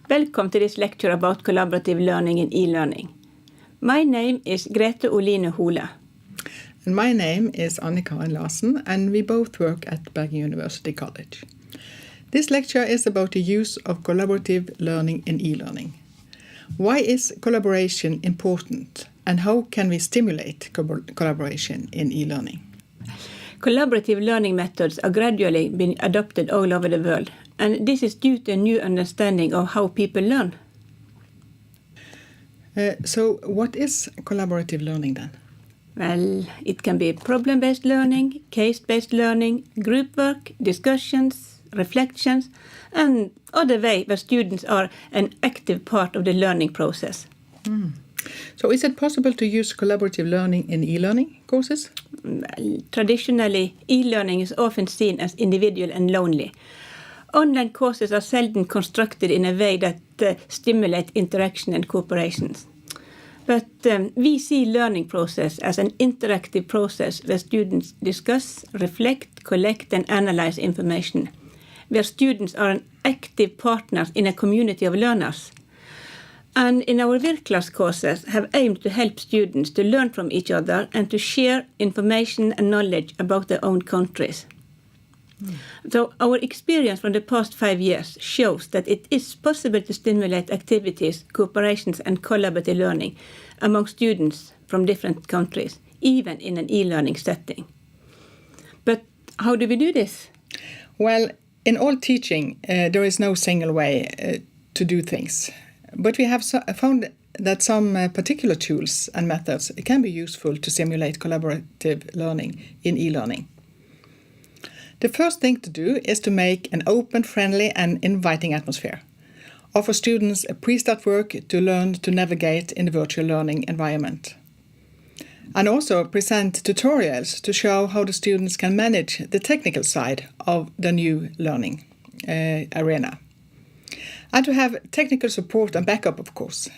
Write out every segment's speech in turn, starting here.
Welcome to this lecture about collaborative learning in e-learning. My name is Grete Oline Hole. And my name is Anne-Karin Larsen, and we both work at Bergen University College. This lecture is about the use of collaborative learning in e-learning. Why is collaboration important, and how can we stimulate collaboration in e-learning? Collaborative learning methods are gradually being adopted all over the world, and this is due to a new understanding of how people learn. So what is collaborative learning then? Well, it can be problem-based learning, case-based learning, group work, discussions, reflections, and other way where students are an active part of the learning process. So is it possible to use collaborative learning in e-learning courses? Well, traditionally, e-learning is often seen as individual and lonely. Online courses are seldom constructed in a way that stimulate interaction and cooperation. But we see learning process as an interactive process where students discuss, reflect, collect and analyze information, where students are an active partners in a community of learners. And in our Virclass courses have aimed to help students to learn from each other and to share information and knowledge about their own countries. So our experience from the past 5 years shows that it is possible to stimulate activities, cooperations and collaborative learning among students from different countries, even in an e-learning setting. But how do we do this? Well, in all teaching, there is no single way to do things. But we have found that some particular tools and methods can be useful to simulate collaborative learning in e-learning. The first thing to do is to make an open, friendly and inviting atmosphere. Offer students a pre-start work to learn to navigate in the virtual learning environment. And also present tutorials to show how the students can manage the technical side of the new learning arena. And to have technical support and backup, of course.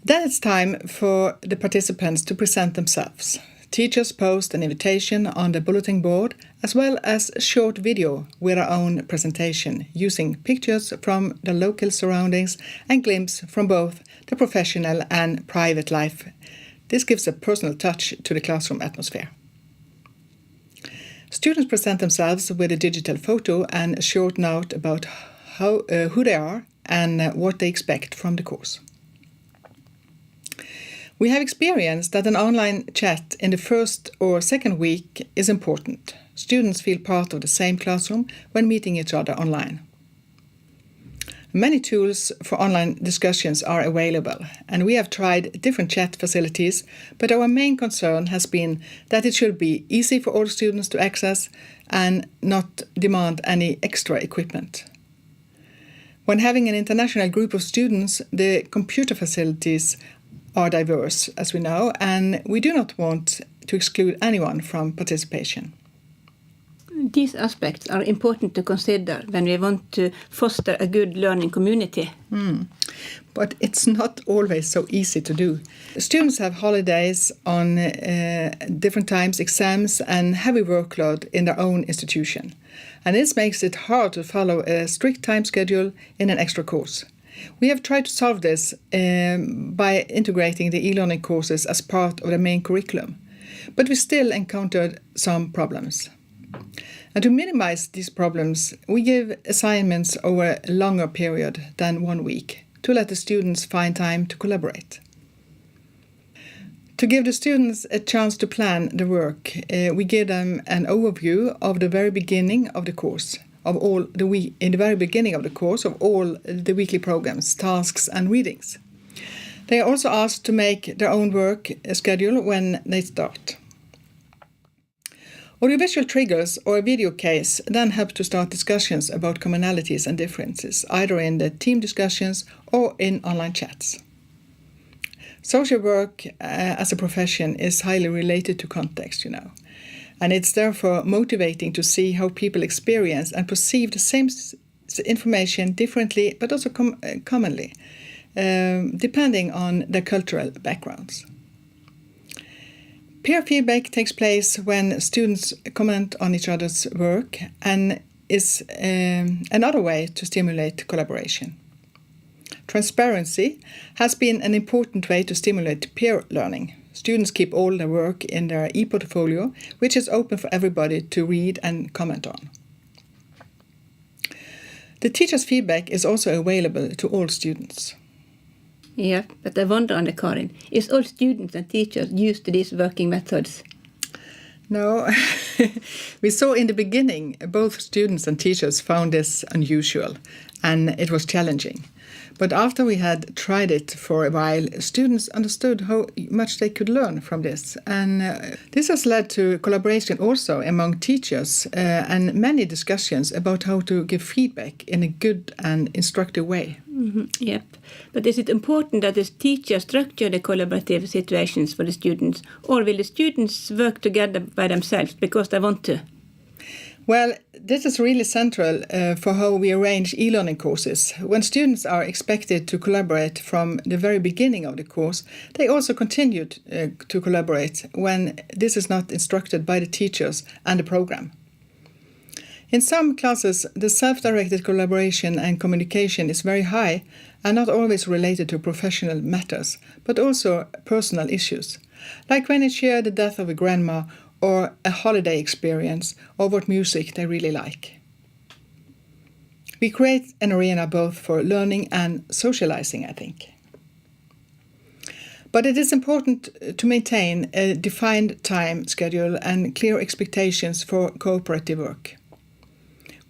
Then it's time for the participants to present themselves. Teachers post an invitation on the bulletin board, as well as a short video with our own presentation, using pictures from the local surroundings and glimpses from both the professional and private life. This gives a personal touch to the classroom atmosphere. Students present themselves with a digital photo and a short note about who they are and what they expect from the course. We have experienced that an online chat in the first or second week is important. Students feel part of the same classroom when meeting each other online. Many tools for online discussions are available, and we have tried different chat facilities, but our main concern has been that it should be easy for all students to access and not demand any extra equipment. When having an international group of students, the computer facilities are diverse, as we know, and we do not want to exclude anyone from participation. These aspects are important to consider when we want to foster a good learning community. But it's not always so easy to do. Students have holidays on different times, exams and heavy workload in their own institution. And this makes it hard to follow a strict time schedule in an extra course. We have tried to solve this by integrating the e-learning courses as part of the main curriculum, but we still encountered some problems. And to minimize these problems, we give assignments over a longer period than 1 week to let the students find time to collaborate. To give the students a chance to plan the work, we give them an overview of the very beginning of the course, of all the weekly programs, tasks and readings. They are also asked to make their own work schedule when they start. Audiovisual triggers or a video case then help to start discussions about commonalities and differences, either in the team discussions or in online chats. Social work as a profession is highly related to context, and it's therefore motivating to see how people experience and perceive the same information differently, but also commonly, depending on their cultural backgrounds. Peer feedback takes place when students comment on each other's work and is another way to stimulate collaboration. Transparency has been an important way to stimulate peer learning. Students keep all their work in their e-portfolio, which is open for everybody to read and comment on. The teacher's feedback is also available to all students. Yeah, but I wonder, Anne-Karin, is all students and teachers used to these working methods? No, we saw in the beginning both students and teachers found this unusual and it was challenging. But after we had tried it for a while, students understood how much they could learn from this. And this has led to collaboration also among teachers and many discussions about how to give feedback in a good and instructive way. Mm-hmm. Yep. But is it important that the teacher structure the collaborative situations for the students, or will the students work together by themselves because they want to? Well, this is really central for how we arrange e-learning courses. When students are expected to collaborate from the very beginning of the course, they also continue to collaborate when this is not instructed by the teachers and the program. In some classes, the self-directed collaboration and communication is very high and not always related to professional matters, but also personal issues, like when they share the death of a grandma or a holiday experience, or what music they really like. We create an arena both for learning and socializing, I think. But it is important to maintain a defined time schedule and clear expectations for cooperative work.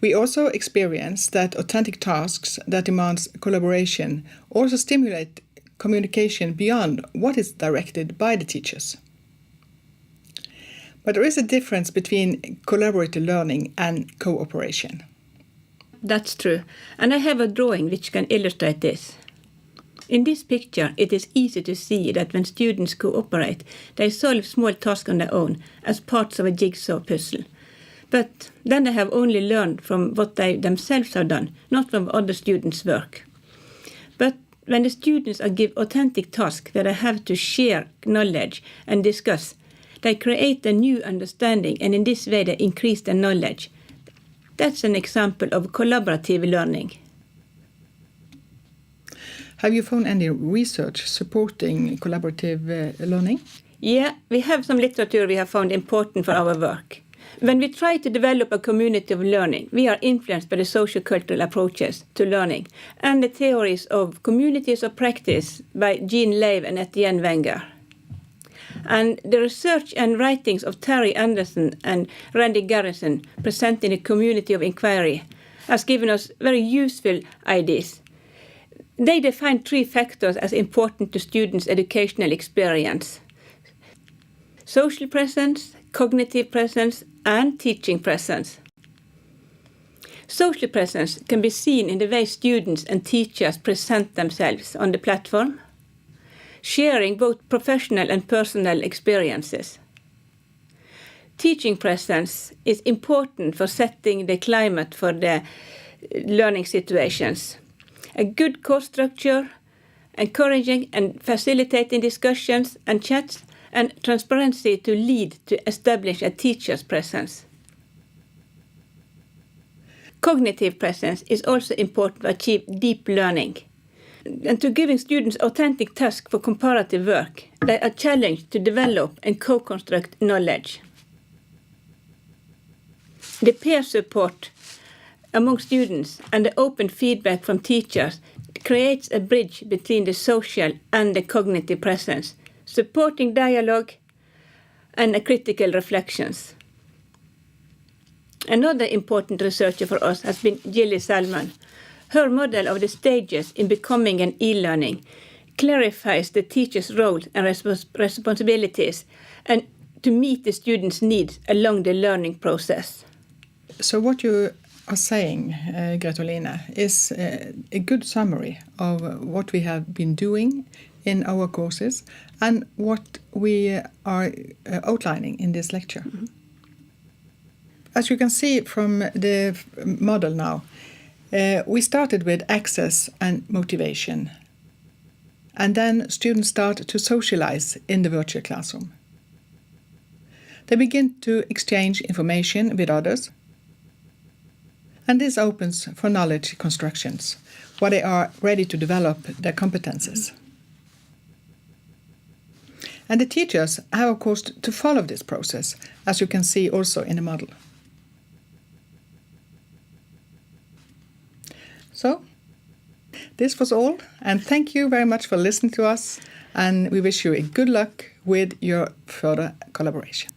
We also experience that authentic tasks that demand collaboration also stimulate communication beyond what is directed by the teachers. But there is a difference between collaborative learning and cooperation. That's true. And I have a drawing which can illustrate this. In this picture, it is easy to see that when students cooperate, they solve small tasks on their own as parts of a jigsaw puzzle. But then they have only learned from what they themselves have done, not from other students' work. But when the students are given authentic tasks where they have to share knowledge and discuss, they create a new understanding, and in this way they increase their knowledge. That's an example of collaborative learning. Have you found any research supporting collaborative learning? Yeah, we have some literature we have found important for our work. When we try to develop a community of learning, we are influenced by the socio-cultural approaches to learning and the theories of communities of practice by Jean Leiv and Etienne Wenger. And the research and writings of Terry Anderson and Randy Garrison present in the community of inquiry has given us very useful ideas. They define 3 factors as important to students' educational experience: social presence, cognitive presence, and teaching presence. Social presence can be seen in the way students and teachers present themselves on the platform, sharing both professional and personal experiences. Teaching presence is important for setting the climate for the learning situations. A good course structure, encouraging and facilitating discussions and chats, and transparency to lead to establish a teacher's presence. Cognitive presence is also important to achieve deep learning. And to giving students authentic tasks for comparative work, they are challenged to develop and co-construct knowledge. The peer support among students and the open feedback from teachers creates a bridge between the social and the cognitive presence, supporting dialogue and critical reflections. Another important researcher for us has been Gilly Salmon. Her model of the stages in becoming an e-learning clarifies the teacher's role and responsibilities and to meet the students' needs along the learning process. So what you are saying, Gretoline, is a good summary of what we have been doing in our courses and what we are outlining in this lecture. Mm-hmm. As you can see from the model now, we started with access and motivation. And then students start to socialize in the virtual classroom. They begin to exchange information with others. And this opens for knowledge constructions, where they are ready to develop their competences. And the teachers have, of course, to follow this process, as you can see also in the model. So, this was all, and thank you very much for listening to us, and we wish you a good luck with your further collaboration.